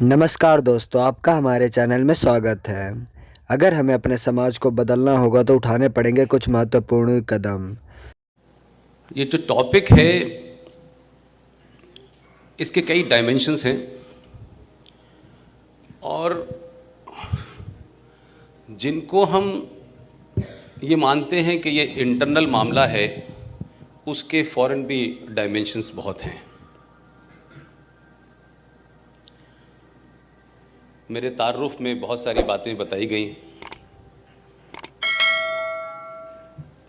नमस्कार दोस्तों, आपका हमारे चैनल में स्वागत है। अगर हमें अपने समाज को बदलना होगा तो उठाने पड़ेंगे कुछ महत्वपूर्ण कदम। ये जो टॉपिक है इसके कई डायमेंशंस हैं और जिनको हम ये मानते हैं कि ये इंटरनल मामला है, उसके फॉरेन भी डायमेंशंस बहुत हैं। मेरे तारुफ में बहुत सारी बातें बताई गई।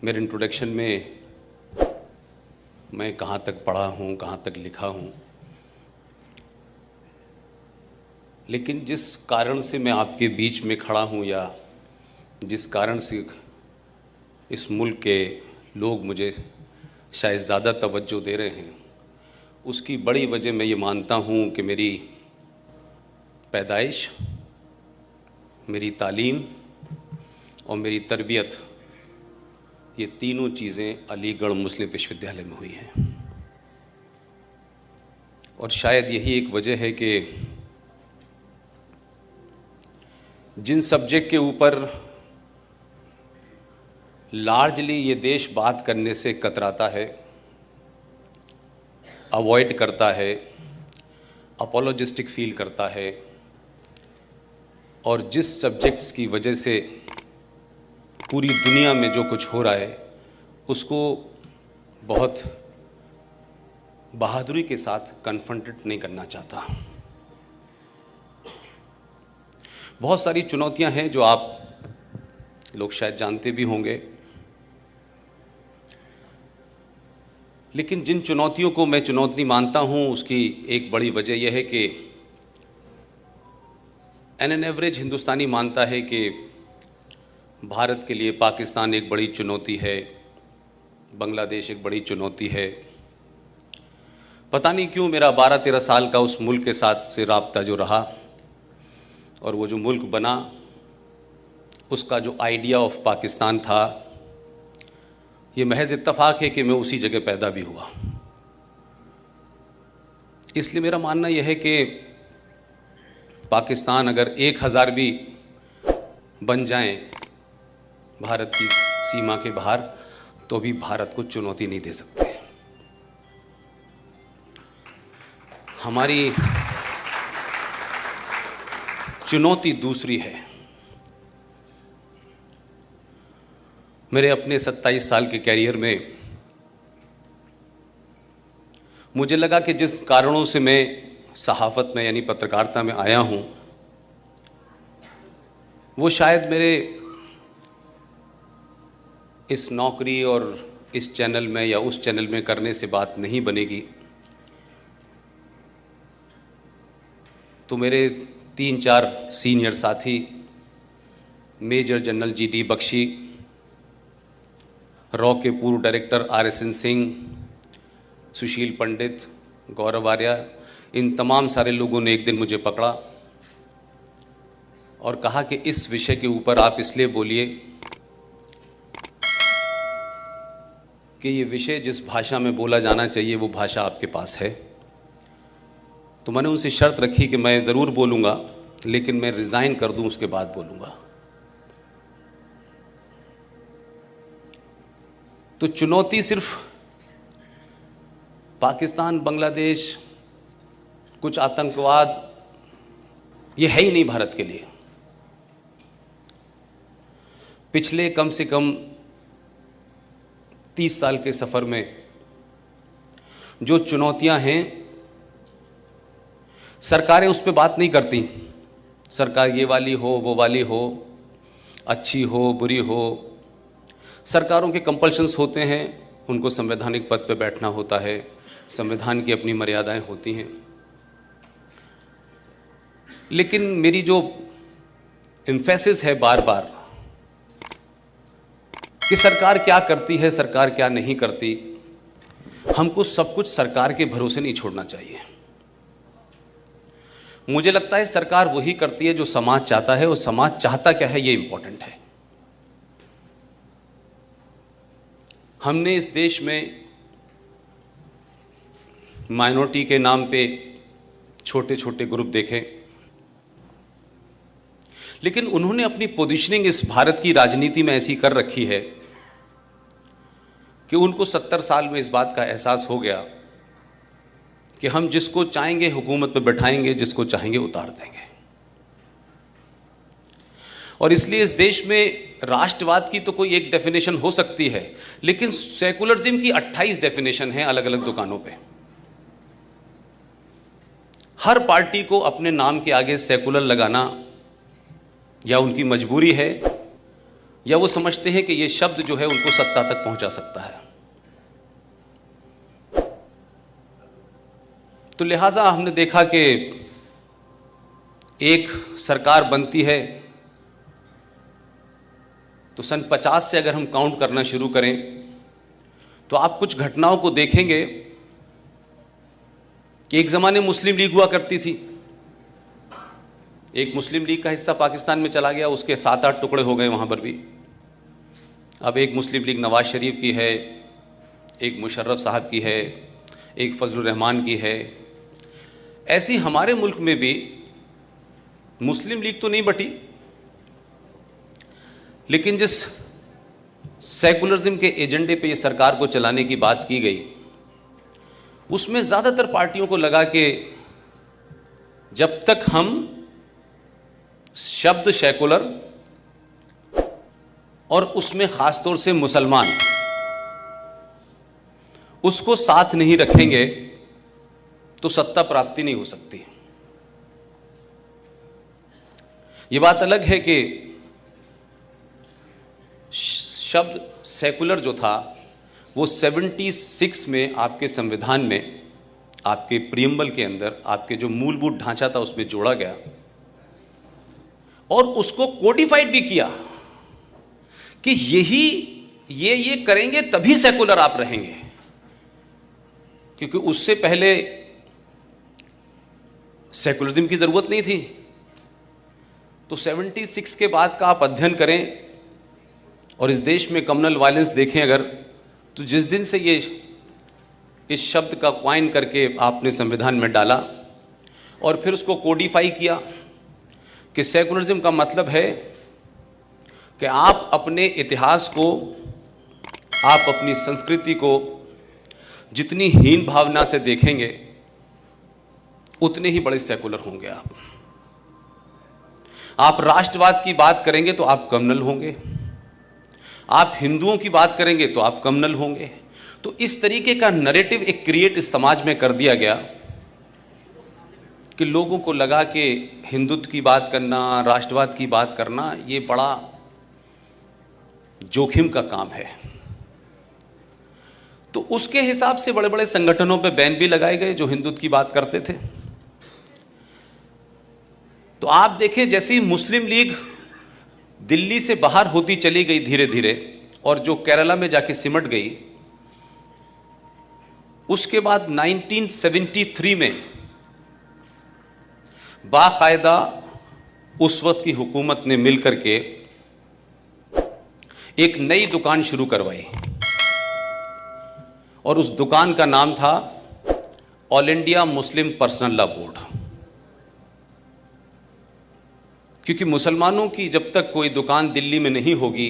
मेरे इंट्रोडक्शन में मैं कहाँ तक पढ़ा हूँ, कहाँ तक लिखा हूँ, लेकिन जिस कारण से मैं आपके बीच में खड़ा हूँ या जिस कारण से इस मुल्क के लोग मुझे शायद ज़्यादा तवज्जो दे रहे हैं, उसकी बड़ी वजह मैं ये मानता हूँ कि मेरी पैदाइश, मेरी तालीम और मेरी तरबियत, ये तीनों चीज़ें अलीगढ़ मुस्लिम विश्वविद्यालय में हुई हैं। और शायद यही एक वजह है कि जिन सब्जेक्ट के ऊपर लार्जली ये देश बात करने से कतराता है, अवॉइड करता है, अपोलोजिस्टिक फील करता है, और जिस सब्जेक्ट्स की वजह से पूरी दुनिया में जो कुछ हो रहा है उसको बहुत बहादुरी के साथ कन्फ्रंटेड नहीं करना चाहता। बहुत सारी चुनौतियां हैं जो आप लोग शायद जानते भी होंगे, लेकिन जिन चुनौतियों को मैं चुनौती मानता हूं उसकी एक बड़ी वजह यह है कि एन एवरेज हिंदुस्तानी मानता है कि भारत के लिए पाकिस्तान एक बड़ी चुनौती है, बांग्लादेश एक बड़ी चुनौती है। पता नहीं क्यों मेरा 12-13 साल का उस मुल्क के साथ से राब्ता जो रहा और वो जो मुल्क बना, उसका जो आइडिया ऑफ पाकिस्तान था, ये महज इत्तफाक है कि मैं उसी जगह पैदा भी हुआ। इसलिए मेरा मानना यह है कि पाकिस्तान अगर 1000 भी बन जाएं भारत की सीमा के बाहर, तो भी भारत को चुनौती नहीं दे सकते। हमारी चुनौती दूसरी है। मेरे अपने 27 साल के कैरियर में मुझे लगा कि जिस कारणों से मैं सहाफ़त में यानी पत्रकारिता में आया हूं, वो शायद मेरे इस नौकरी और इस चैनल में या उस चैनल में करने से बात नहीं बनेगी। तो मेरे 3-4 सीनियर साथी, मेजर जनरल GD बख्शी, रॉ के पूर्व डायरेक्टर RSN सिंह, सुशील पंडित, गौरव आर्या, इन तमाम सारे लोगों ने एक दिन मुझे पकड़ा और कहा कि इस विषय के ऊपर आप इसलिए बोलिए कि ये विषय जिस भाषा में बोला जाना चाहिए वो भाषा आपके पास है। तो मैंने उनसे शर्त रखी कि मैं ज़रूर बोलूँगा, लेकिन मैं रिज़ाइन कर दूँ उसके बाद बोलूँगा। तो चुनौती सिर्फ पाकिस्तान, बांग्लादेश, कुछ आतंकवाद, ये है ही नहीं भारत के लिए। पिछले कम से कम 30 साल के सफ़र में जो चुनौतियां हैं, सरकारें उस पर बात नहीं करती। सरकार ये वाली हो, वो वाली हो, अच्छी हो, बुरी हो, सरकारों के कंपल्शंस होते हैं, उनको संवैधानिक पद पर बैठना होता है, संविधान की अपनी मर्यादाएं होती हैं। लेकिन मेरी जो एम्फेसिस है बार बार कि सरकार क्या करती है, सरकार क्या नहीं करती, हमको सब कुछ सरकार के भरोसे नहीं छोड़ना चाहिए। मुझे लगता है सरकार वही करती है जो समाज चाहता है, और समाज चाहता क्या है ये इंपॉर्टेंट है। हमने इस देश में माइनॉरिटी के नाम पे छोटे छोटे ग्रुप देखे, लेकिन उन्होंने अपनी पोजीशनिंग इस भारत की राजनीति में ऐसी कर रखी है कि उनको 70 साल में इस बात का एहसास हो गया कि हम जिसको चाहेंगे हुकूमत में बैठाएंगे, जिसको चाहेंगे उतार देंगे। और इसलिए इस देश में राष्ट्रवाद की तो कोई एक डेफिनेशन हो सकती है, लेकिन सेकुलरिज्म की 28 डेफिनेशन है अलग अलग दुकानों पे। हर पार्टी को अपने नाम के आगे सेकुलर लगाना या उनकी मजबूरी है, या वो समझते हैं कि ये शब्द जो है उनको सत्ता तक पहुंचा सकता है। तो लिहाजा हमने देखा कि एक सरकार बनती है तो सन 50 से अगर हम काउंट करना शुरू करें तो आप कुछ घटनाओं को देखेंगे कि एक ज़माने मुस्लिम लीग हुआ करती थी। एक मुस्लिम लीग का हिस्सा पाकिस्तान में चला गया, उसके 7-8 टुकड़े हो गए वहाँ पर भी। अब एक मुस्लिम लीग नवाज शरीफ की है, एक मुशर्रफ साहब की है, एक फजलुर रहमान की है। ऐसी हमारे मुल्क में भी मुस्लिम लीग तो नहीं बटी, लेकिन जिस सेकुलरिज्म के एजेंडे पे ये सरकार को चलाने की बात की गई, उसमें ज़्यादातर पार्टियों को लगा कि जब तक हम शब्द सेकुलर और उसमें ख़ास तौर से मुसलमान उसको साथ नहीं रखेंगे तो सत्ता प्राप्ति नहीं हो सकती। ये बात अलग है कि शब्द सेकुलर जो था वो 76 में आपके संविधान में, आपके प्रियम्बल के अंदर, आपके जो मूलभूत ढांचा था उसमें जोड़ा गया और उसको कोडिफाइड भी किया कि ये करेंगे तभी सेकुलर आप रहेंगे, क्योंकि उससे पहले सेकुलरिज्म की जरूरत नहीं थी। तो 76 के बाद का आप अध्ययन करें और इस देश में कम्युनल वायलेंस देखें अगर, तो जिस दिन से ये इस शब्द का क्वाइन करके आपने संविधान में डाला और फिर उसको कोडिफाई किया कि सेकुलरिज्म का मतलब है कि आप अपने इतिहास को, आप अपनी संस्कृति को जितनी हीन भावना से देखेंगे उतने ही बड़े सेकुलर होंगे आप राष्ट्रवाद की बात करेंगे तो आप कम्युनल होंगे, आप हिंदुओं की बात करेंगे तो आप कम्युनल होंगे। तो इस तरीके का नैरेटिव एक क्रिएट इस समाज में कर दिया गया कि लोगों को लगा कि हिंदुत्व की बात करना, राष्ट्रवाद की बात करना ये बड़ा जोखिम का काम है। तो उसके हिसाब से बड़े बड़े संगठनों पे बैन भी लगाए गए जो हिंदुत्व की बात करते थे। तो आप देखें जैसी मुस्लिम लीग दिल्ली से बाहर होती चली गई धीरे धीरे और जो केरला में जाके सिमट गई, उसके बाद 1973 में बाकायदा उस वक्त की हुकूमत ने मिलकर के एक नई दुकान शुरू करवाई और उस दुकान का नाम था all India Muslim personal law board. क्योंकि मुसलमानों की जब तक कोई दुकान दिल्ली में नहीं होगी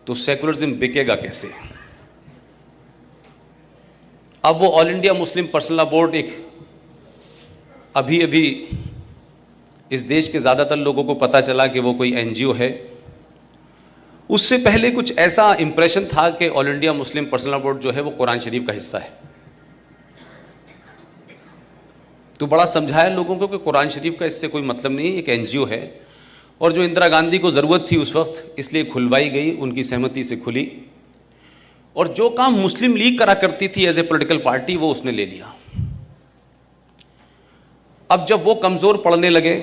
तो सेकुलरिज्म बिकेगा कैसे। अब वो all India Muslim personal law board एक अभी अभी इस देश के ज़्यादातर लोगों को पता चला कि वो कोई एनजीओ है। उससे पहले कुछ ऐसा इंप्रेशन था कि all India Muslim personal law board जो है वो कुरान शरीफ का हिस्सा है। तो बड़ा समझाया लोगों को कि कुरान शरीफ का इससे कोई मतलब नहीं, एक एनजीओ है। और जो इंदिरा गांधी को ज़रूरत थी उस वक्त, इसलिए खुलवाई गई, उनकी सहमति से खुली। और जो काम मुस्लिम लीग करा करती थी एज ए पॉलिटिकल पार्टी, वो उसने ले लिया। अब जब वो कमज़ोर पड़ने लगे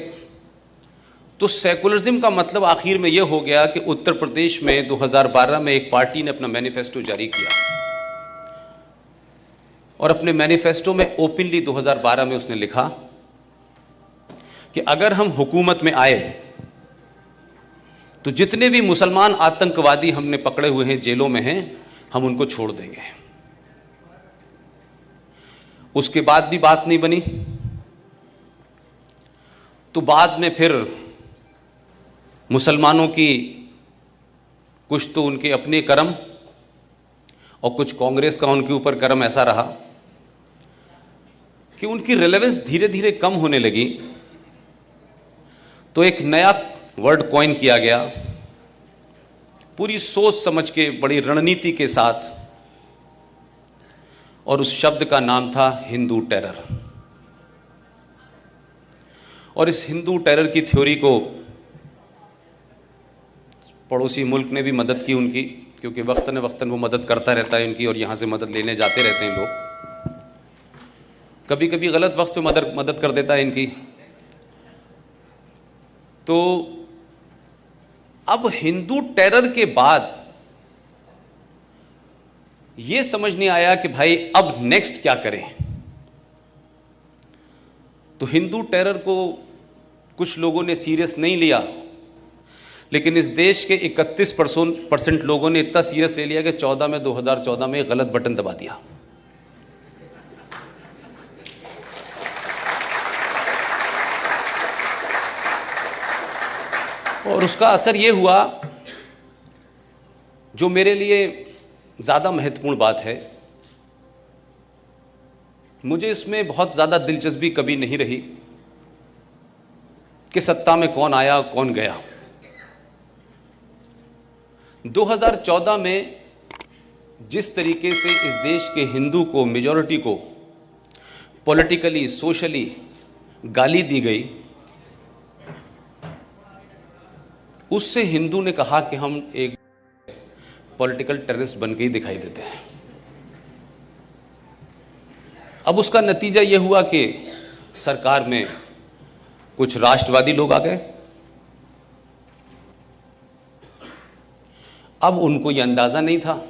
तो सेकुलरिज्म का मतलब आखिर में ये हो गया कि उत्तर प्रदेश में 2012 में एक पार्टी ने अपना मैनिफेस्टो जारी किया और अपने मैनिफेस्टो में ओपनली 2012 में उसने लिखा कि अगर हम हुकूमत में आए तो जितने भी मुसलमान आतंकवादी हमने पकड़े हुए हैं, जेलों में हैं, हम उनको छोड़ देंगे। उसके बाद भी बात नहीं बनी। तो बाद में फिर मुसलमानों की कुछ तो उनके अपने कर्म और कुछ कांग्रेस का उनके ऊपर कर्म ऐसा रहा कि उनकी रेलेवेंस धीरे धीरे कम होने लगी। तो एक नया वर्ड कॉइन किया गया, पूरी सोच समझ के, बड़ी रणनीति के साथ, और उस शब्द का नाम था हिंदू टेरर। और इस हिंदू टेरर की थ्योरी को पड़ोसी मुल्क ने भी मदद की उनकी, क्योंकि वक्तन वक्तन वो मदद करता रहता है उनकी, और यहाँ से मदद लेने जाते रहते हैं लोग। कभी कभी गलत वक्त पे मदद कर देता है इनकी। तो अब हिंदू टेरर के बाद ये समझ नहीं आया कि भाई अब नेक्स्ट क्या करें। तो हिंदू टेरर को कुछ लोगों ने सीरियस नहीं लिया, लेकिन इस देश के 31% लोगों ने इतना सीरियस ले लिया कि 2014 में गलत बटन दबा दिया। और उसका असर ये हुआ, जो मेरे लिए ज़्यादा महत्वपूर्ण बात है, मुझे इसमें बहुत ज़्यादा दिलचस्पी कभी नहीं रही कि सत्ता में कौन आया कौन गया। 2014 में जिस तरीके से इस देश के हिंदू को, मेजॉरिटी को पॉलिटिकली, सोशली गाली दी गई, उससे हिंदू ने कहा कि हम एक पॉलिटिकल टेररिस्ट बन के ही दिखाई देते हैं। अब उसका नतीजा यह हुआ कि सरकार में कुछ राष्ट्रवादी लोग आ गए। अब उनको यह अंदाज़ा नहीं था।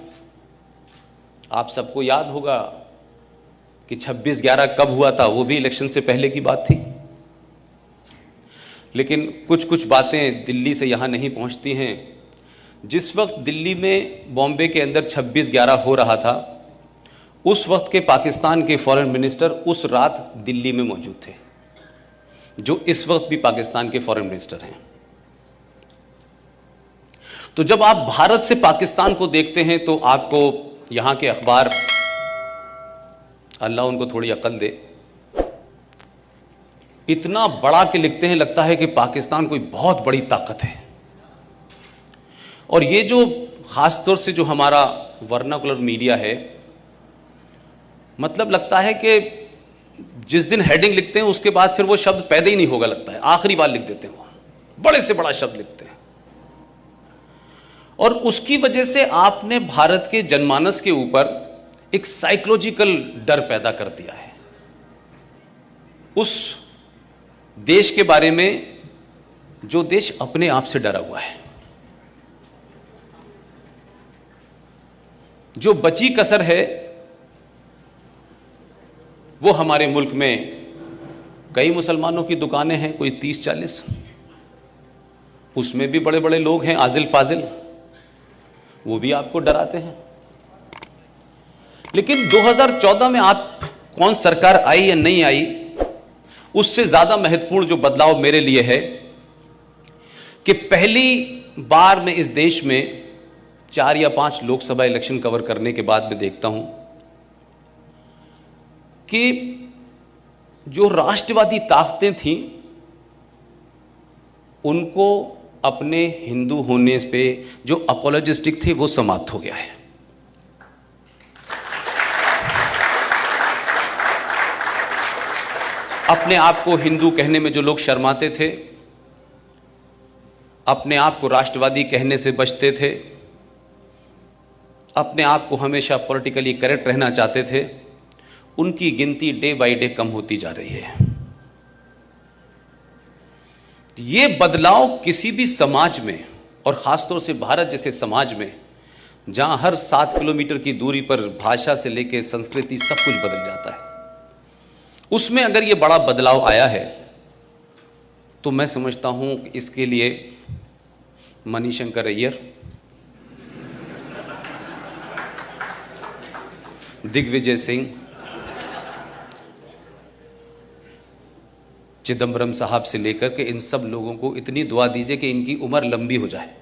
आप सबको याद होगा कि 26/11 कब हुआ था, वो भी इलेक्शन से पहले की बात थी। लेकिन कुछ बातें दिल्ली से यहाँ नहीं पहुँचती हैं। जिस वक्त दिल्ली में, बॉम्बे के अंदर 26/11 हो रहा था, उस वक्त के पाकिस्तान के फॉरेन मिनिस्टर उस रात दिल्ली में मौजूद थे, जो इस वक्त भी पाकिस्तान के फॉरेन मिनिस्टर हैं। तो जब आप भारत से पाकिस्तान को देखते हैं तो आपको यहाँ के अखबार, अल्लाह उनको थोड़ी अकल दे, इतना बड़ा के लिखते हैं, लगता है कि पाकिस्तान कोई बहुत बड़ी ताकत है। और ये जो ख़ास तौर से जो हमारा वर्नाकुलर मीडिया है, मतलब लगता है कि जिस दिन हेडिंग लिखते हैं उसके बाद फिर वो शब्द पैदा ही नहीं होगा, लगता है आखिरी बार लिख देते हैं, वो बड़े से बड़ा शब्द लिखते हैं। और उसकी वजह से आपने भारत के जनमानस के ऊपर एक साइकोलॉजिकल डर पैदा कर दिया है उस देश के बारे में, जो देश अपने आप से डरा हुआ है। जो बची कसर है वो हमारे मुल्क में कई मुसलमानों की दुकानें हैं, कोई 30-40, उसमें भी बड़े बड़े लोग हैं, आजिल फाजिल, वो भी आपको डराते हैं। लेकिन 2014 में आप कौन सरकार आई या नहीं आई, उससे ज़्यादा महत्वपूर्ण जो बदलाव मेरे लिए है कि पहली बार मैं इस देश में 4 या 5 लोकसभा इलेक्शन कवर करने के बाद मैं देखता हूं कि जो राष्ट्रवादी ताकतें थीं, उनको अपने हिंदू होने पे जो अपोलोजिस्टिक थे वो समाप्त हो गया है। अपने आप को हिंदू कहने में जो लोग शर्माते थे, अपने आप को राष्ट्रवादी कहने से बचते थे, अपने आप को हमेशा पॉलिटिकली करेक्ट रहना चाहते थे, उनकी गिनती डे बाय डे कम होती जा रही है। ये बदलाव किसी भी समाज में, और ख़ासतौर से भारत जैसे समाज में, जहाँ हर 7 किलोमीटर की दूरी पर भाषा से लेकर संस्कृति सब कुछ बदल जाता है, उसमें अगर ये बड़ा बदलाव आया है तो मैं समझता हूँ कि इसके लिए मणिशंकर अय्यर, दिग्विजय सिंह, चिदम्बरम साहब से लेकर के इन सब लोगों को इतनी दुआ दीजिए कि इनकी उम्र लंबी हो जाए।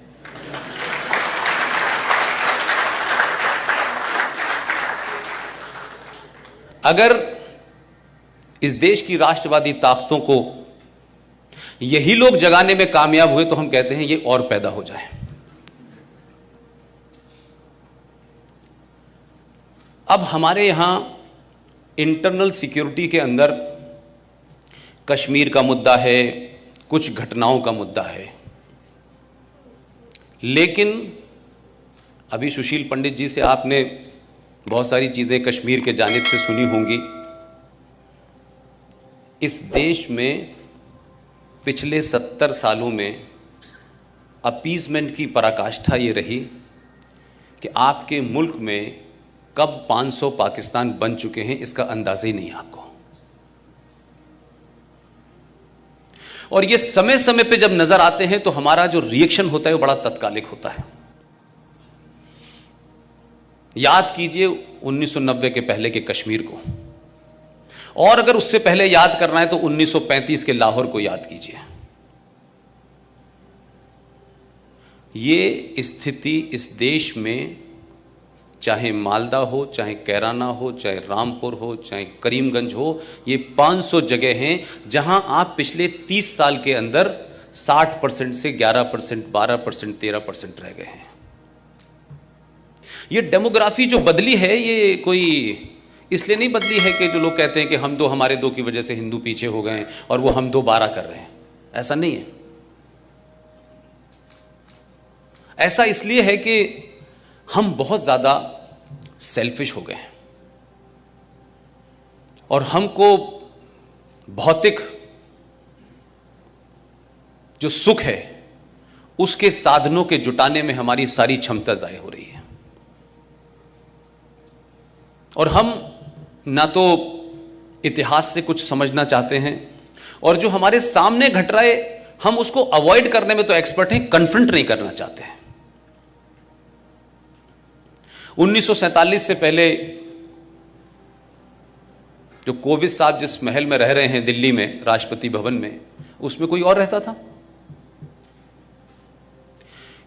अगर इस देश की राष्ट्रवादी ताकतों को यही लोग जगाने में कामयाब हुए तो हम कहते हैं ये और पैदा हो जाए। अब हमारे यहां इंटरनल सिक्योरिटी के अंदर कश्मीर का मुद्दा है, कुछ घटनाओं का मुद्दा है, लेकिन अभी सुशील पंडित जी से आपने बहुत सारी चीजें कश्मीर के जानिब से सुनी होंगी। इस देश में पिछले 70 सालों में अपीजमेंट की पराकाष्ठा ये रही कि आपके मुल्क में कब 500 पाकिस्तान बन चुके हैं इसका अंदाजा ही नहीं आपको। और ये समय समय पे जब नजर आते हैं तो हमारा जो रिएक्शन होता है वो बड़ा तत्कालिक होता है। याद कीजिए 1990 के पहले के कश्मीर को, और अगर उससे पहले याद करना है तो 1935 के लाहौर को याद कीजिए। ये स्थिति इस देश में चाहे मालदा हो, चाहे कैराना हो, चाहे रामपुर हो, चाहे करीमगंज हो, ये 500 जगह हैं जहां आप पिछले 30 साल के अंदर 60% से 11%, 12%, 13% रह गए हैं। ये डेमोग्राफी जो बदली है ये कोई इसलिए नहीं बदली है कि जो लोग कहते हैं कि हम दो, हमारे दो की वजह से हिंदू पीछे हो गए और वो हम दो 12 कर रहे हैं। ऐसा नहीं है। ऐसा इसलिए है कि हम बहुत ज्यादा सेल्फिश हो गए हैं और हमको भौतिक जो सुख है उसके साधनों के जुटाने में हमारी सारी क्षमता जाया हो रही है। और हम ना तो इतिहास से कुछ समझना चाहते हैं, और जो हमारे सामने घट रहा है हम उसको अवॉइड करने में तो एक्सपर्ट हैं, कन्फ्रंट नहीं करना चाहते हैं। 1947 से पहले जो कोविंद साहब जिस महल में रह रहे हैं दिल्ली में, राष्ट्रपति भवन में, उसमें कोई और रहता था।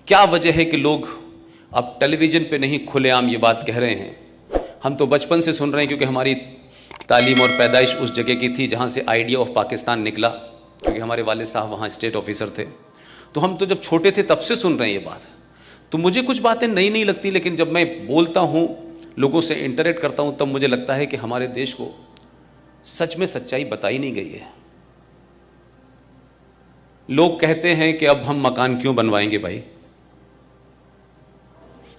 क्या वजह है कि लोग अब टेलीविजन पे नहीं खुलेआम ये बात कह रहे हैं? हम तो बचपन से सुन रहे हैं क्योंकि हमारी तालीम और पैदाइश उस जगह की थी जहाँ से आइडिया ऑफ पाकिस्तान निकला, क्योंकि हमारे वालिद साहब वहाँ स्टेट ऑफिसर थे। तो हम तो जब छोटे थे तब से सुन रहे हैं ये बात। तो मुझे कुछ बातें नई नहीं लगती, लेकिन जब मैं बोलता हूँ, लोगों से इंटरेक्ट करता हूँ, तब मुझे लगता है कि हमारे देश को सच में सच्चाई बताई नहीं गई है। लोग कहते हैं कि अब हम मकान क्यों बनवाएंगे भाई,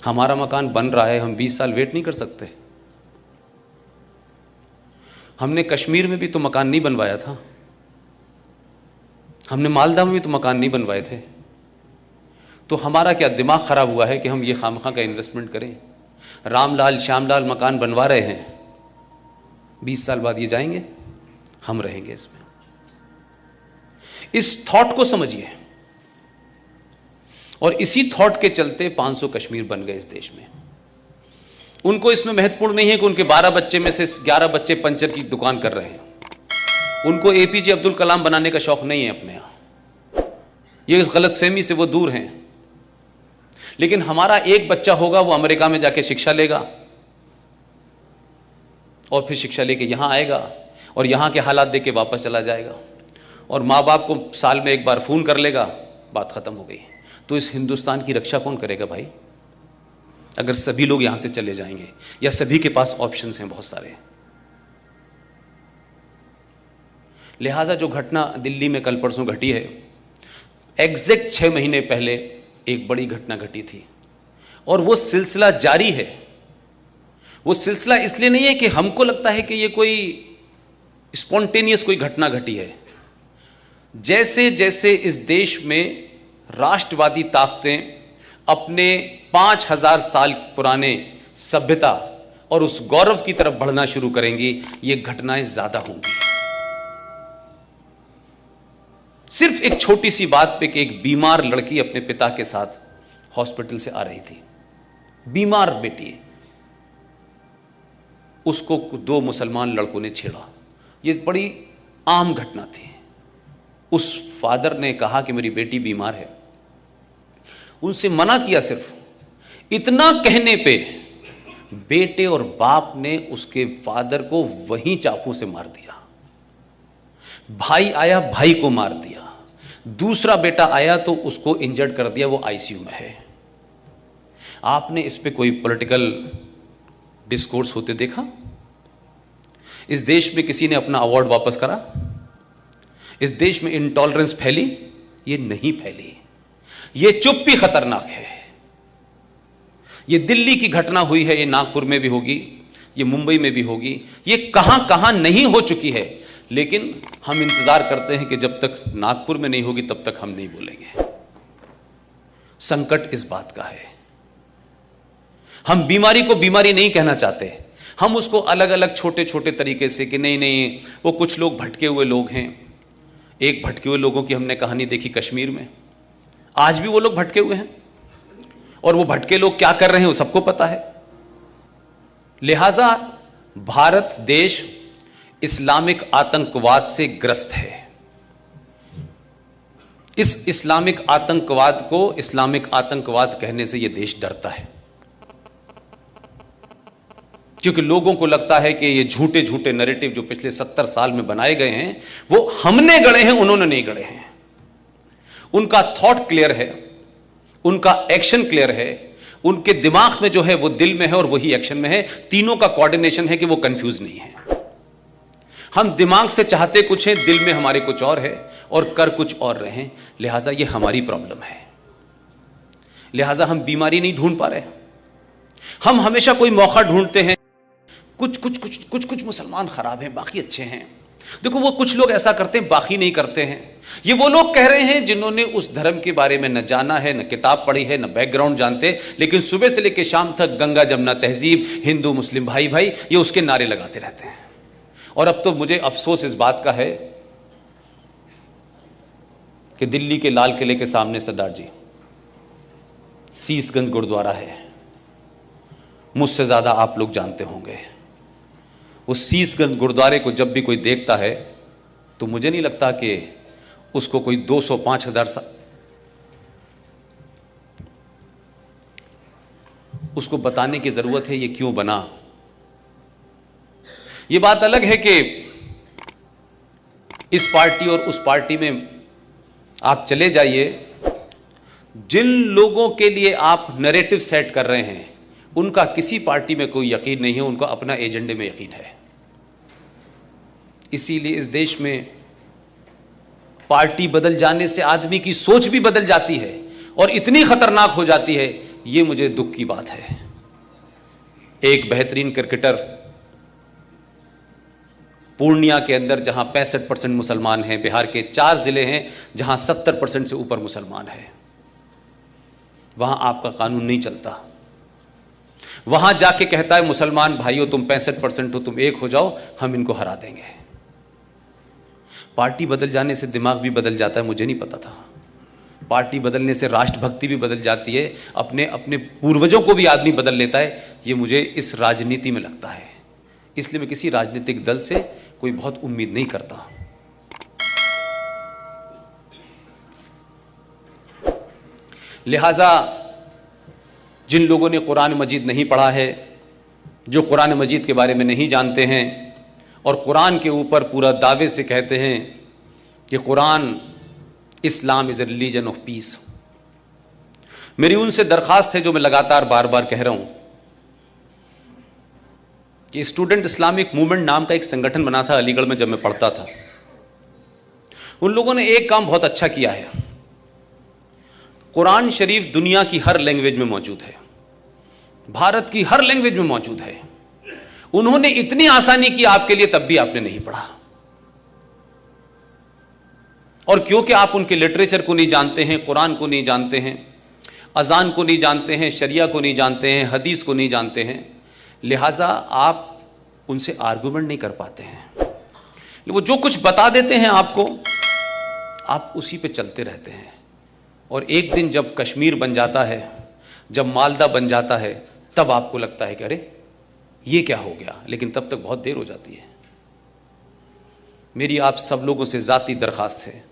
हमारा मकान बन रहा है, हम 20 साल वेट नहीं कर सकते। हमने कश्मीर में भी तो मकान नहीं बनवाया था, हमने मालदा में भी तो मकान नहीं बनवाए थे। तो हमारा क्या दिमाग खराब हुआ है कि हम ये खामखा का इन्वेस्टमेंट करें? रामलाल श्यामलाल मकान बनवा रहे हैं, 20 साल बाद ये जाएंगे, हम रहेंगे इसमें। इस थॉट को समझिए, और इसी थॉट के चलते 500 कश्मीर बन गए इस देश में। उनको इसमें महत्वपूर्ण नहीं है कि उनके 12 बच्चे में से 11 बच्चे पंचर की दुकान कर रहे हैं। उनको एपीजे अब्दुल कलाम बनाने का शौक नहीं है अपने यहां, ये इस गलतफहमी से वो दूर हैं। लेकिन हमारा एक बच्चा होगा, वो अमेरिका में जाके शिक्षा लेगा और फिर शिक्षा लेके यहां आएगा और यहां के हालात देख के वापस चला जाएगा, और माँ बाप को साल में एक बार फोन कर लेगा, बात खत्म हो गई। तो इस हिंदुस्तान की रक्षा कौन करेगा भाई, अगर सभी लोग यहां से चले जाएंगे, या सभी के पास ऑप्शंस हैं बहुत सारे। लिहाजा जो घटना दिल्ली में कल परसों घटी है, एग्जैक्ट 6 महीने पहले एक बड़ी घटना घटी थी, और वो सिलसिला जारी है। वो सिलसिला इसलिए नहीं है कि हमको लगता है कि ये कोई स्पॉन्टेनियस कोई घटना घटी है। जैसे जैसे इस देश में राष्ट्रवादी ताकतें अपने 5000 साल पुराने सभ्यता और उस गौरव की तरफ बढ़ना शुरू करेंगी, ये घटनाएं ज्यादा होंगी। सिर्फ एक छोटी सी बात पे कि एक बीमार लड़की अपने पिता के साथ हॉस्पिटल से आ रही थी, बीमार बेटी, उसको 2 मुसलमान लड़कों ने छेड़ा। ये बड़ी आम घटना थी। उस फादर ने कहा कि मेरी बेटी बीमार है, उनसे मना किया सिर्फ, इतना कहने पे बेटे और बाप ने उसके फादर को वहीं चाकू से मार दिया। भाई आया, भाई को मार दिया। दूसरा बेटा आया तो उसको इंजर्ड कर दिया, वो आईसीयू में है। आपने इस पे कोई पॉलिटिकल डिस्कोर्स होते देखा? इस देश में किसी ने अपना अवार्ड वापस करा? इस देश में इंटॉलरेंस फैली? ये नहीं फैली। ये चुप्पी खतरनाक है। ये दिल्ली की घटना हुई है, ये नागपुर में भी होगी, ये मुंबई में भी होगी, ये कहां कहां नहीं हो चुकी है। लेकिन हम इंतजार करते हैं कि जब तक नागपुर में नहीं होगी तब तक हम नहीं बोलेंगे। संकट इस बात का है। हम बीमारी को बीमारी नहीं कहना चाहते, हम उसको अलग अलग छोटे छोटे तरीके से कि नहीं नहीं वो कुछ लोग भटके हुए लोग हैं। एक भटके हुए लोगों की हमने कहानी देखी कश्मीर में, आज भी वो लोग भटके हुए हैं और वो भटके लोग क्या कर रहे हैं वो सबको पता है। लिहाजा भारत देश इस्लामिक आतंकवाद से ग्रस्त है। इस इस्लामिक आतंकवाद को इस्लामिक आतंकवाद कहने से यह देश डरता है, क्योंकि लोगों को लगता है कि ये झूठे झूठे नैरेटिव जो पिछले 70 साल में बनाए गए हैं वो हमने गढ़े हैं, उन्होंने नहीं गढ़े हैं। उनका थॉट क्लियर है, उनका एक्शन क्लियर है, उनके दिमाग में जो है वो दिल में है और वही एक्शन में है। तीनों का कोऑर्डिनेशन है कि वो कंफ्यूज नहीं है। हम दिमाग से चाहते कुछ हैं, दिल में हमारे कुछ और है और कर कुछ और रहे हैं। लिहाजा ये हमारी प्रॉब्लम है। लिहाजा हम बीमारी नहीं ढूंढ पा रहे। हम हमेशा कोई मौका ढूंढते हैं। कुछ मुसलमान खराब हैं, बाकी अच्छे हैं। देखो वो कुछ लोग ऐसा करते हैं, बाकी नहीं करते हैं। ये वो लोग कह रहे हैं जिन्होंने उस धर्म के बारे में न जाना है, न किताब पढ़ी है, न बैकग्राउंड जानते, लेकिन सुबह से लेकर शाम तक गंगा जमुना तहजीब, हिंदू मुस्लिम भाई भाई, ये उसके नारे लगाते रहते हैं। और अब तो मुझे अफसोस इस बात का है कि दिल्ली के लाल किले के सामने सरदार जी शीशगंज गुरुद्वारा है, मुझसे ज्यादा आप लोग जानते होंगे। उस शीशगंज गुरुद्वारे को जब भी कोई देखता है तो मुझे नहीं लगता कि उसको कोई 205,000 उसको बताने की जरूरत है ये क्यों बना। ये बात अलग है कि इस पार्टी और उस पार्टी में आप चले जाइए, जिन लोगों के लिए आप नैरेटिव सेट कर रहे हैं उनका किसी पार्टी में कोई यकीन नहीं है, उनको अपना एजेंडे में यकीन है। इसीलिए इस देश में पार्टी बदल जाने से आदमी की सोच भी बदल जाती है और इतनी खतरनाक हो जाती है, ये मुझे दुख की बात है। एक बेहतरीन क्रिकेटर पूर्णिया के अंदर जहां 65% मुसलमान हैं, बिहार के 4 जिले हैं जहां 70% से ऊपर मुसलमान हैं, वहां आपका कानून नहीं चलता। वहां जाके कहता है मुसलमान भाइयों तुम 65% हो, तुम एक हो जाओ, हम इनको हरा देंगे। पार्टी बदल जाने से दिमाग भी बदल जाता है, मुझे नहीं पता था। पार्टी बदलने से राष्ट्रभक्ति भी बदल जाती है, अपने अपने पूर्वजों को भी आदमी बदल लेता है। ये मुझे इस राजनीति में लगता है, इसलिए मैं किसी राजनीतिक दल से कोई बहुत उम्मीद नहीं करता। लिहाजा जिन लोगों ने कुरान मजीद नहीं पढ़ा है, जो कुरान मजीद के बारे में नहीं जानते हैं और कुरान के ऊपर पूरा दावे से कहते हैं कि Quran Islam is a religion of peace, मेरी उनसे दरख्वास्त है जो मैं लगातार बार बार कह रहा हूं कि स्टूडेंट इस्लामिक मूवमेंट नाम का एक संगठन बना था अलीगढ़ में जब मैं पढ़ता था। उन लोगों ने एक काम बहुत अच्छा किया है, कुरान शरीफ दुनिया की हर लैंग्वेज में मौजूद है, भारत की हर लैंग्वेज में मौजूद है। उन्होंने इतनी आसानी की आपके लिए, तब भी आपने नहीं पढ़ा। और क्योंकि आप उनके लिटरेचर को नहीं जानते हैं, कुरान को नहीं जानते हैं, अजान को नहीं जानते हैं, शरिया को नहीं जानते हैं, हदीस को नहीं जानते हैं, लिहाजा आप उनसे आर्गुमेंट नहीं कर पाते हैं। वो जो कुछ बता देते हैं आपको, आप उसी पे चलते रहते हैं। और एक दिन जब कश्मीर बन जाता है, जब मालदा बन जाता है, तब आपको लगता है कि अरे ये क्या हो गया, लेकिन तब तक बहुत देर हो जाती है। मेरी आप सब लोगों से ज़ाती दरख्वास्त है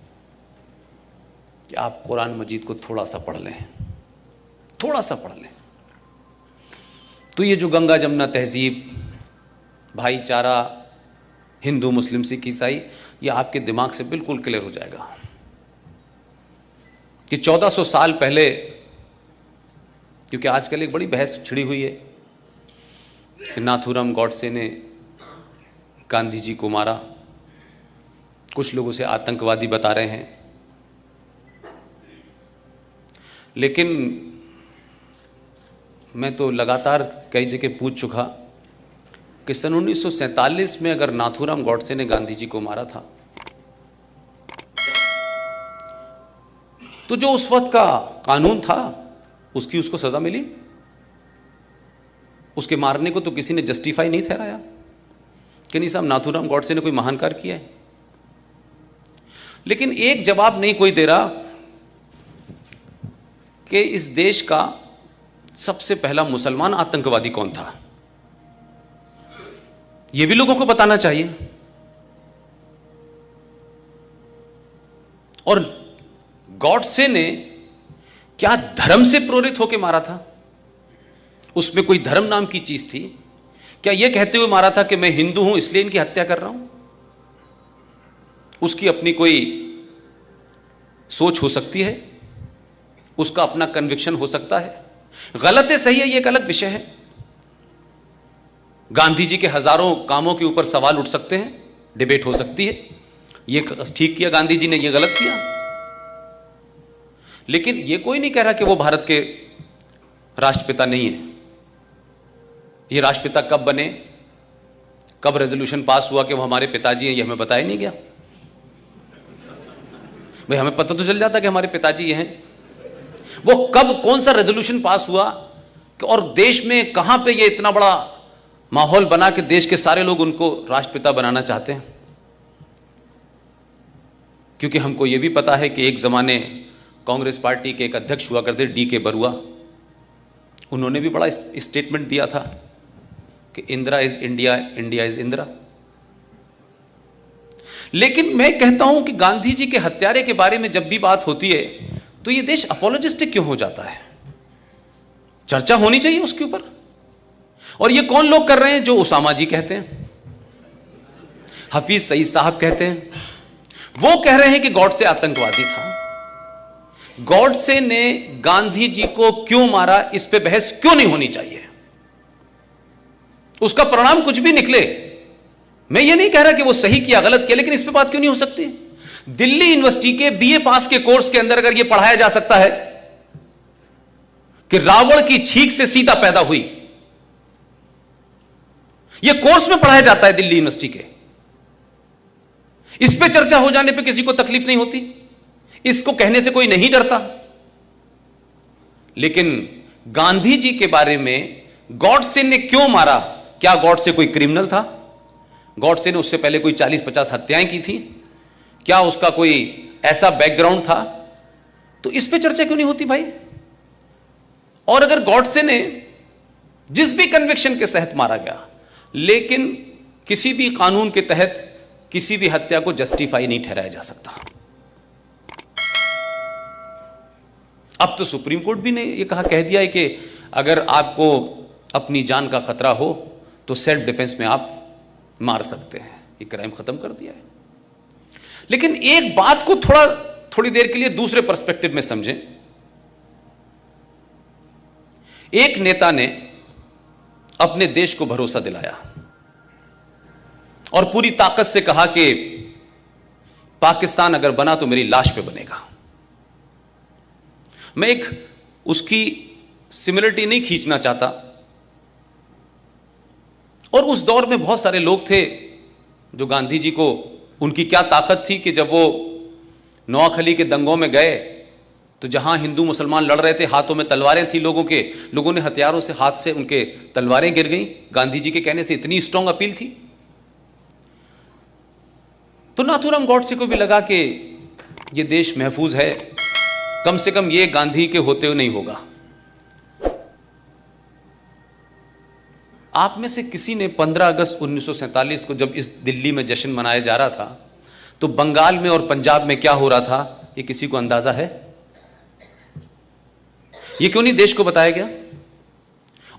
कि आप कुरान मजीद को थोड़ा सा पढ़ लें, थोड़ा सा पढ़ लें, तो ये जो गंगा जमुना तहजीब, भाईचारा, हिंदू मुस्लिम सिख ईसाई, ये आपके दिमाग से बिल्कुल क्लियर हो जाएगा कि 1400 साल पहले, क्योंकि आजकल एक बड़ी बहस छिड़ी हुई है कि नाथूराम गॉडसे ने गांधी जी को मारा, कुछ लोग उसे आतंकवादी बता रहे हैं, लेकिन मैं तो लगातार कई जगह पूछ चुका कि सन 1947 में अगर नाथूराम गॉडसे ने गांधी जी को मारा था तो जो उस वक्त का कानून था उसकी उसको सजा मिली। उसके मारने को तो किसी ने जस्टिफाई नहीं ठहराया कि नहीं साहब नाथूराम गॉडसे ने कोई महान कार्य किया है। लेकिन एक जवाब नहीं कोई दे रहा कि इस देश का सबसे पहला मुसलमान आतंकवादी कौन था। यह भी लोगों को बताना चाहिए। और गॉडसे ने क्या धर्म से प्रेरित होकर मारा था? उसमें कोई धर्म नाम की चीज थी क्या? यह कहते हुए मारा था कि मैं हिंदू हूं इसलिए इनकी हत्या कर रहा हूं? उसकी अपनी कोई सोच हो सकती है, उसका अपना कन्विक्शन हो सकता है। गलत है सही है यह एक अलग विषय है। गांधी जी के हजारों कामों के ऊपर सवाल उठ सकते हैं, डिबेट हो सकती है, यह ठीक किया गांधी जी ने, यह गलत किया। लेकिन यह कोई नहीं कह रहा कि वो भारत के राष्ट्रपिता नहीं है। ये राष्ट्रपिता कब बने, कब रेजोल्यूशन पास हुआ कि वो हमारे पिताजी हैं, ये हमें बताया नहीं गया। भाई हमें पता तो चल जाता कि हमारे पिताजी ये हैं। वो कब कौन सा रेजोल्यूशन पास हुआ और देश में कहां पे ये इतना बड़ा माहौल बना कि देश के सारे लोग उनको राष्ट्रपिता बनाना चाहते हैं। क्योंकि हमको ये भी पता है कि एक जमाने कांग्रेस पार्टी के एक अध्यक्ष हुआ करते डी.के. बरुआ, उन्होंने भी बड़ा स्टेटमेंट दिया था कि Indira is India, India is Indira. लेकिन मैं कहता हूं कि गांधी जी के हत्यारे के बारे में जब भी बात होती है तो यह देश अपोलोजिस्टिक क्यों हो जाता है? चर्चा होनी चाहिए उसके ऊपर। और ये कौन लोग कर रहे हैं? जो उसामा जी कहते हैं, हफीज सईद साहब कहते हैं, वो कह रहे हैं कि गॉडसे आतंकवादी था। गॉडसे ने गांधी जी को क्यों मारा, इस पे बहस क्यों नहीं होनी चाहिए? उसका परिणाम कुछ भी निकले, मैं ये नहीं कह रहा कि वो सही किया गलत किया, लेकिन इस पे बात क्यों नहीं हो सकती? दिल्ली यूनिवर्सिटी के बीए पास के कोर्स के अंदर अगर यह पढ़ाया जा सकता है कि रावण की छींक से सीता पैदा हुई, यह कोर्स में पढ़ाया जाता है दिल्ली यूनिवर्सिटी के, इस पे चर्चा हो जाने पे किसी को तकलीफ नहीं होती, इसको कहने से कोई नहीं डरता। लेकिन गांधी जी के बारे में गॉडसे ने क्यों मारा? क्या गॉडसे कोई क्रिमिनल था? गॉडसे ने उससे पहले कोई 40-50 हत्याएं की थी? क्या उसका कोई ऐसा बैकग्राउंड था? तो इस पे चर्चा क्यों नहीं होती भाई? और अगर गॉडसे ने जिस भी कन्विक्शन के तहत मारा गया, लेकिन किसी भी कानून के तहत किसी भी हत्या को जस्टिफाई नहीं ठहराया जा सकता। अब तो सुप्रीम कोर्ट भी ने यह कह दिया है कि अगर आपको अपनी जान का खतरा हो तो सेल्फ डिफेंस में आप मार सकते हैं। ये क्राइम खत्म कर दिया है। लेकिन एक बात को थोड़ी देर के लिए दूसरे पर्सपेक्टिव में समझें। एक नेता ने अपने देश को भरोसा दिलाया और पूरी ताकत से कहा कि पाकिस्तान अगर बना तो मेरी लाश पे बनेगा। मैं एक उसकी सिमिलरिटी नहीं खींचना चाहता, और उस दौर में बहुत सारे लोग थे जो गांधी जी को, उनकी क्या ताकत थी कि जब वो नोआखली के दंगों में गए तो जहां हिंदू मुसलमान लड़ रहे थे, हाथों में तलवारें थी लोगों ने हथियारों से हाथ से उनके तलवारें गिर गईं। गांधी जी के कहने से इतनी स्ट्रांग अपील थी। तो नाथूराम गॉडसे को भी लगा कि ये देश महफूज है, कम से कम ये गांधी के होते हुए नहीं होगा। आप में से किसी ने 15 अगस्त 1947 को जब इस दिल्ली में जश्न मनाया जा रहा था तो बंगाल में और पंजाब में क्या हो रहा था ये किसी को अंदाजा है? ये क्यों नहीं देश को बताया गया?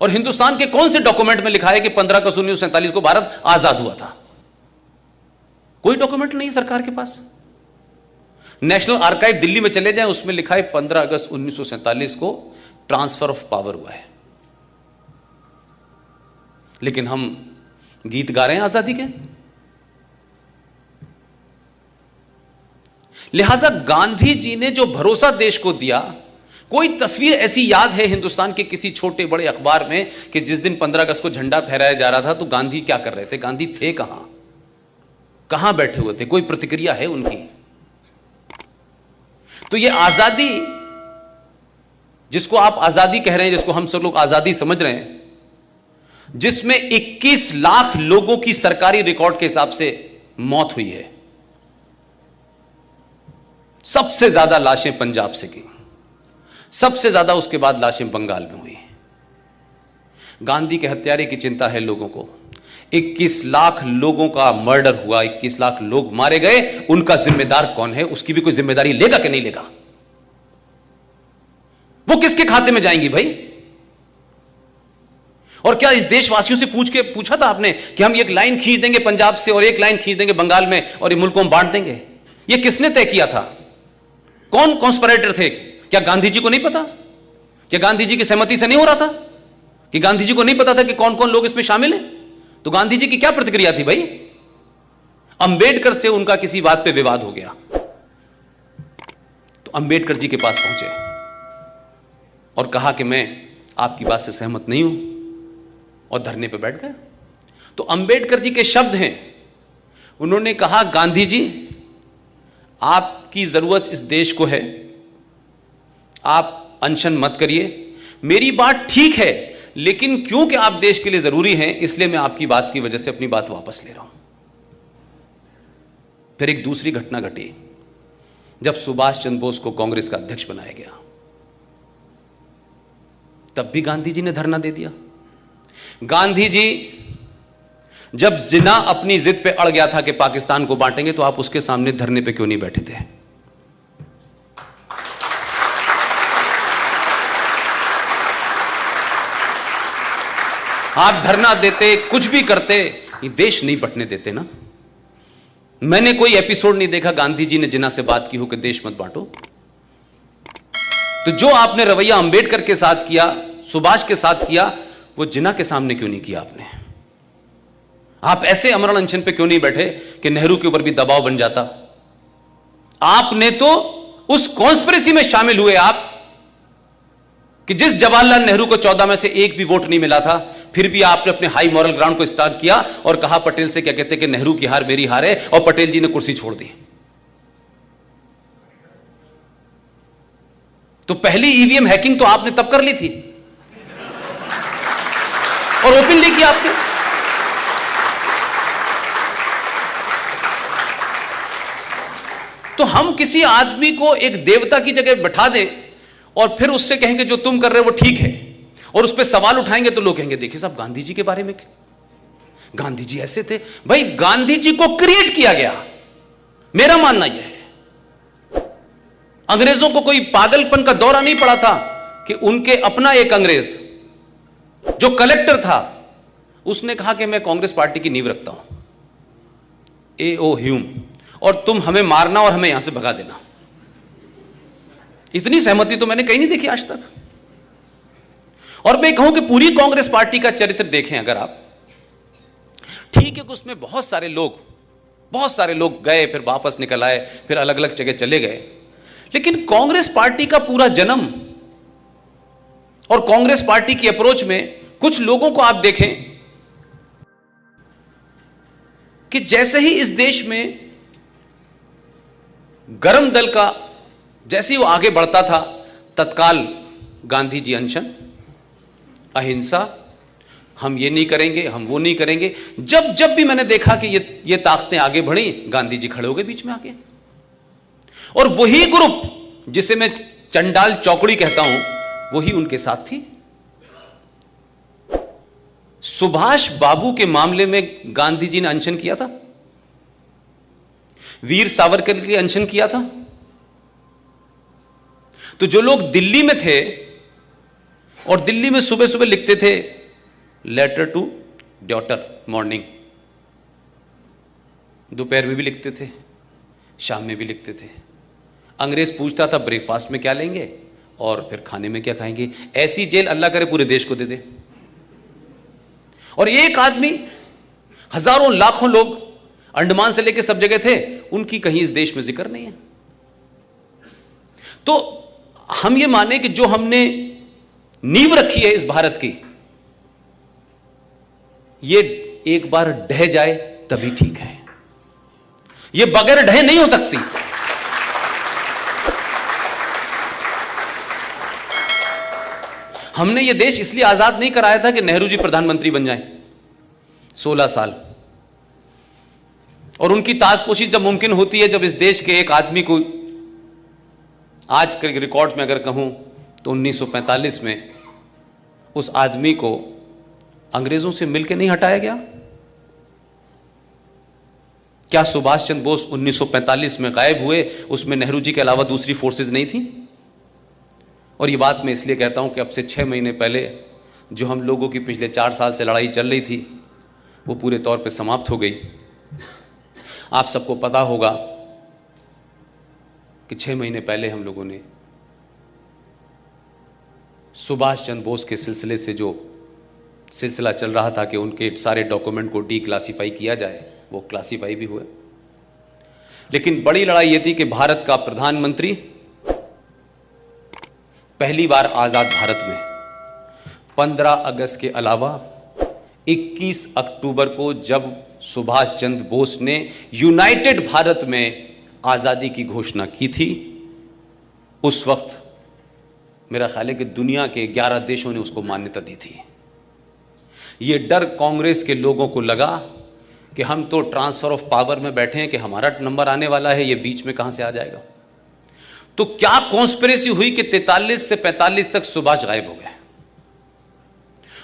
और हिंदुस्तान के कौन से डॉक्यूमेंट में लिखा है कि 15 अगस्त 1947 को भारत आजाद हुआ था? कोई डॉक्यूमेंट नहीं है सरकार के पास। नेशनल आर्काइव दिल्ली में चले जाएं, उसमें लिखा है 15 अगस्त 1947 को ट्रांसफर ऑफ पावर हुआ है। लेकिन हम गीत गा रहे हैं आजादी के। लिहाजा गांधी जी ने जो भरोसा देश को दिया, कोई तस्वीर ऐसी याद है हिंदुस्तान के किसी छोटे बड़े अखबार में कि जिस दिन 15 अगस्त को झंडा फहराया जा रहा था तो गांधी क्या कर रहे थे? गांधी थे कहां, कहां बैठे हुए थे? कोई प्रतिक्रिया है उनकी? तो ये आजादी, जिसको आप आजादी कह रहे हैं, जिसको हम सब लोग आजादी समझ रहे हैं, जिसमें 21 लाख लोगों की सरकारी रिकॉर्ड के हिसाब से मौत हुई है, सबसे ज्यादा लाशें पंजाब से की, सबसे ज्यादा उसके बाद लाशें बंगाल में हुई। गांधी के हत्यारे की चिंता है लोगों को। 21 लाख लोगों का मर्डर हुआ, 21 लाख लोग मारे गए, उनका जिम्मेदार कौन है? उसकी भी कोई जिम्मेदारी लेगा कि नहीं लेगा? वो किसके खाते में जाएंगी भाई? और क्या इस देशवासियों से पूछा था आपने कि हम एक लाइन खींच देंगे पंजाब से और एक लाइन खींच देंगे बंगाल में और ये मुल्क को हम बांट देंगे? ये किसने तय किया था? कौन कॉन्स्पिरेटर थे? क्या गांधी जी को नहीं पता? क्या गांधी जी की सहमति से नहीं हो रहा था? कि गांधी जी को नहीं पता था कि कौन कौन लोग इसमें शामिल हैं? तो गांधी जी की क्या प्रतिक्रिया थी भाई? अंबेडकर से उनका किसी बात पे विवाद हो गया तो अंबेडकर जी के पास पहुंचे और कहा कि मैं आपकी बात से सहमत नहीं हूं, और धरने पे बैठ गए। तो अंबेडकर जी के शब्द हैं, उन्होंने कहा, गांधी जी, आपकी जरूरत इस देश को है, आप अनशन मत करिए, मेरी बात ठीक है, लेकिन क्योंकि आप देश के लिए जरूरी हैं, इसलिए मैं आपकी बात की वजह से अपनी बात वापस ले रहा हूं। फिर एक दूसरी घटना घटी जब सुभाष चंद्र बोस को कांग्रेस का अध्यक्ष बनाया गया, तब भी गांधी जी ने धरना दे दिया। गांधी जी जब जिन्ना अपनी जिद पे अड़ गया था कि पाकिस्तान को बांटेंगे, तो आप उसके सामने धरने पे क्यों नहीं बैठे थे? आप धरना देते, कुछ भी करते, ये देश नहीं बंटने देते ना। मैंने कोई एपिसोड नहीं देखा गांधी जी ने जिन्ना से बात की हो कि देश मत बांटो। तो जो आपने रवैया अंबेडकर के साथ किया, सुभाष के साथ किया, वो जिन्ना के सामने क्यों नहीं किया आपने? आप ऐसे अमरण अनशन पे क्यों नहीं बैठे कि नेहरू के ऊपर भी दबाव बन जाता? आपने तो उस कॉन्स्पिरेसी में शामिल हुए आप कि जिस जवाहरलाल नेहरू को 14 में से एक भी वोट नहीं मिला था, फिर भी आपने अपने हाई मॉरल ग्राउंड को स्टार्ट किया और कहा पटेल से, क्या कहते कि नेहरू की हार मेरी हार है, और पटेल जी ने कुर्सी छोड़ दी। तो पहली ईवीएम हैकिंग तो आपने तब कर ली थी और ओपनली किया आपने। तो हम किसी आदमी को एक देवता की जगह बैठा दें और फिर उससे कहेंगे जो तुम कर रहे हो वो ठीक है, और उस पर सवाल उठाएंगे तो लोग कहेंगे देखिए साहब गांधी जी के बारे में, गांधी जी ऐसे थे। भाई गांधी जी को क्रिएट किया गया, मेरा मानना यह है। अंग्रेजों को कोई पागलपन का दौरा नहीं पड़ा था कि उनके अपना एक अंग्रेज जो कलेक्टर था, उसने कहा कि मैं कांग्रेस पार्टी की नींव रखता हूं, A.O. ह्यूम, और तुम हमें मारना और हमें यहां से भगा देना। इतनी सहमति तो मैंने कहीं नहीं देखी आज तक। और मैं कहूं कि पूरी कांग्रेस पार्टी का चरित्र देखें अगर आप, ठीक है कि उसमें बहुत सारे लोग गए, फिर वापस निकल आए, फिर अलग अलग जगह चले गए, लेकिन कांग्रेस पार्टी का पूरा जन्म और कांग्रेस पार्टी की अप्रोच में कुछ लोगों को आप देखें कि जैसे ही इस देश में गरम दल का जैसे ही वो आगे बढ़ता था, तत्काल गांधी जी अनशन, अहिंसा, हम ये नहीं करेंगे, हम वो नहीं करेंगे। जब भी मैंने देखा कि ये ताकतें आगे बढ़ी, गांधी जी खड़े हो गए बीच में आके। और वही ग्रुप जिसे मैं चंडाल चौकड़ी कहता हूं, वही उनके साथ थी। सुभाष बाबू के मामले में गांधी जी ने अनशन किया था, वीर सावरकर के लिए अनशन किया था, तो जो लोग दिल्ली में थे और दिल्ली में सुबह सुबह लिखते थे लेटर टू डॉटर मॉर्निंग, दोपहर में भी लिखते थे, शाम में भी लिखते थे। अंग्रेज पूछता था ब्रेकफास्ट में क्या लेंगे और फिर खाने में क्या खाएंगे। ऐसी जेल अल्लाह करे पूरे देश को दे दे। और एक आदमी, हजारों लाखों लोग अंडमान से लेकर सब जगह थे, उनकी कहीं इस देश में जिक्र नहीं है। तो हम ये माने कि जो हमने नींव रखी है इस भारत की, ये एक बार ढह जाए तभी ठीक है, ये बगैर ढहे नहीं हो सकती। हमने ये देश इसलिए आजाद नहीं कराया था कि नेहरू जी प्रधानमंत्री बन जाएं 16 साल, और उनकी ताजपोशी जब मुमकिन होती है जब इस देश के एक आदमी को, आज के रिकॉर्ड में अगर कहूं तो 1945 में उस आदमी को अंग्रेजों से मिलकर नहीं हटाया गया। क्या सुभाष चंद्र बोस 1945 में गायब हुए, उसमें नेहरू जी के अलावा दूसरी फोर्सेस नहीं थी? और ये बात मैं इसलिए कहता हूं कि अब से 6 महीने पहले जो हम लोगों की पिछले 4 साल से लड़ाई चल रही थी वो पूरे तौर पे समाप्त हो गई। आप सबको पता होगा कि 6 महीने पहले हम लोगों ने सुभाष चंद्र बोस के सिलसिले से जो सिलसिला चल रहा था कि उनके सारे डॉक्यूमेंट को डीक्लासिफाई किया जाए, वो क्लासिफाई भी हुए। लेकिन बड़ी लड़ाई ये थी कि भारत का प्रधानमंत्री पहली बार आजाद भारत में 15 अगस्त के अलावा 21 अक्टूबर को जब सुभाष चंद्र बोस ने यूनाइटेड भारत में आजादी की घोषणा की थी, उस वक्त मेरा ख्याल है कि दुनिया के 11 देशों ने उसको मान्यता दी थी। ये डर कांग्रेस के लोगों को लगा कि हम तो ट्रांसफर ऑफ पावर में बैठे हैं कि हमारा नंबर आने वाला है, ये बीच में कहां से आ जाएगा। तो क्या कॉन्स्पिरेसी हुई कि 43 से 45 तक सुभाष गायब हो गए,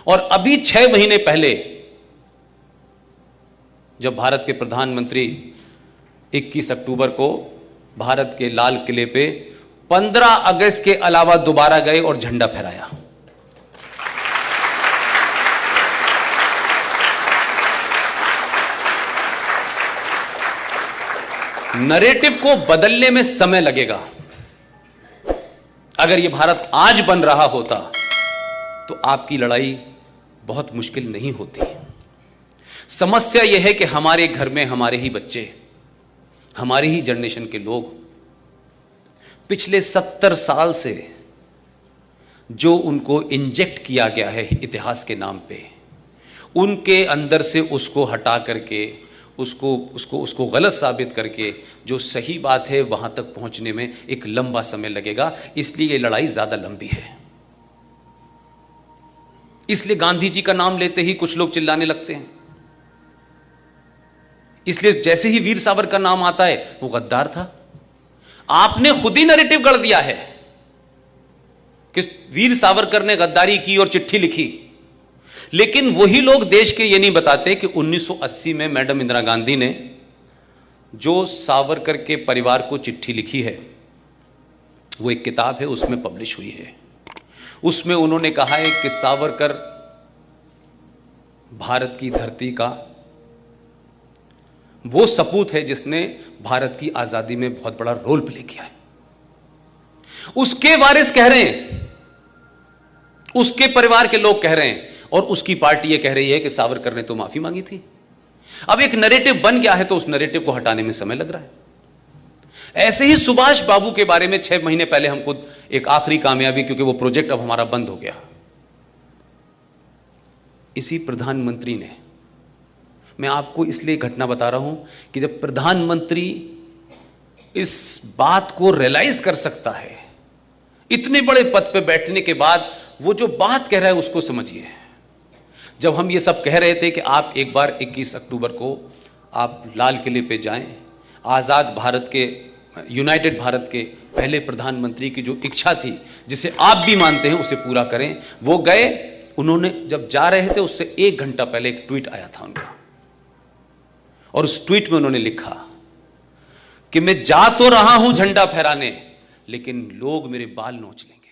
और अभी 6 महीने पहले जब भारत के प्रधानमंत्री 21 अक्टूबर को भारत के लाल किले पे 15 अगस्त के अलावा दोबारा गए और झंडा फहराया। नरेटिव को बदलने में समय लगेगा। अगर यह भारत आज बन रहा होता तो आपकी लड़ाई बहुत मुश्किल नहीं होती। समस्या यह है कि हमारे घर में हमारे ही बच्चे, हमारी ही जनरेशन के लोग पिछले 70 साल से जो उनको इंजेक्ट किया गया है इतिहास के नाम पे, उनके अंदर से उसको हटा करके उसको गलत साबित करके जो सही बात है वहां तक पहुंचने में एक लंबा समय लगेगा। इसलिए ये लड़ाई ज्यादा लंबी है। इसलिए गांधी जी का नाम लेते ही कुछ लोग चिल्लाने लगते हैं। इसलिए जैसे ही वीर सावरकर का नाम आता है वो गद्दार था। आपने खुद ही नैरेटिव गढ़ दिया है कि वीर सावरकर ने गद्दारी की और चिट्ठी लिखी, लेकिन वही लोग देश के ये नहीं बताते कि 1980 में मैडम इंदिरा गांधी ने जो सावरकर के परिवार को चिट्ठी लिखी है, वो एक किताब है, उसमें पब्लिश हुई है। उसमें उन्होंने कहा है कि सावरकर भारत की धरती का वो सपूत है जिसने भारत की आजादी में बहुत बड़ा रोल प्ले किया है। उसके वारिस कह रहे हैं, उसके परिवार के लोग कह रहे हैं, और उसकी पार्टी ये कह रही है कि सावरकर ने तो माफी मांगी थी। अब एक नैरेटिव बन गया है तो उस नैरेटिव को हटाने में समय लग रहा है। ऐसे ही सुभाष बाबू के बारे में 6 महीने पहले हमको एक आखिरी कामयाबी, क्योंकि वो प्रोजेक्ट अब हमारा बंद हो गया, इसी प्रधानमंत्री ने, मैं आपको इसलिए घटना बता रहा हूं कि जब प्रधानमंत्री इस बात को रियलाइज कर सकता है, इतने बड़े पद पे बैठने के बाद वो जो बात कह रहा है उसको समझिए। जब हम ये सब कह रहे थे कि आप एक बार 21 अक्टूबर को आप लाल किले पे जाएं, आज़ाद भारत के, यूनाइटेड भारत के पहले प्रधानमंत्री की जो इच्छा थी, जिसे आप भी मानते हैं, उसे पूरा करें, वो गए। उन्होंने जब जा रहे थे उससे 1 घंटा पहले एक ट्वीट आया था उनका, और उस ट्वीट में उन्होंने लिखा कि मैं जा तो रहा हूं झंडा फहराने, लेकिन लोग मेरे बाल नोच लेंगे।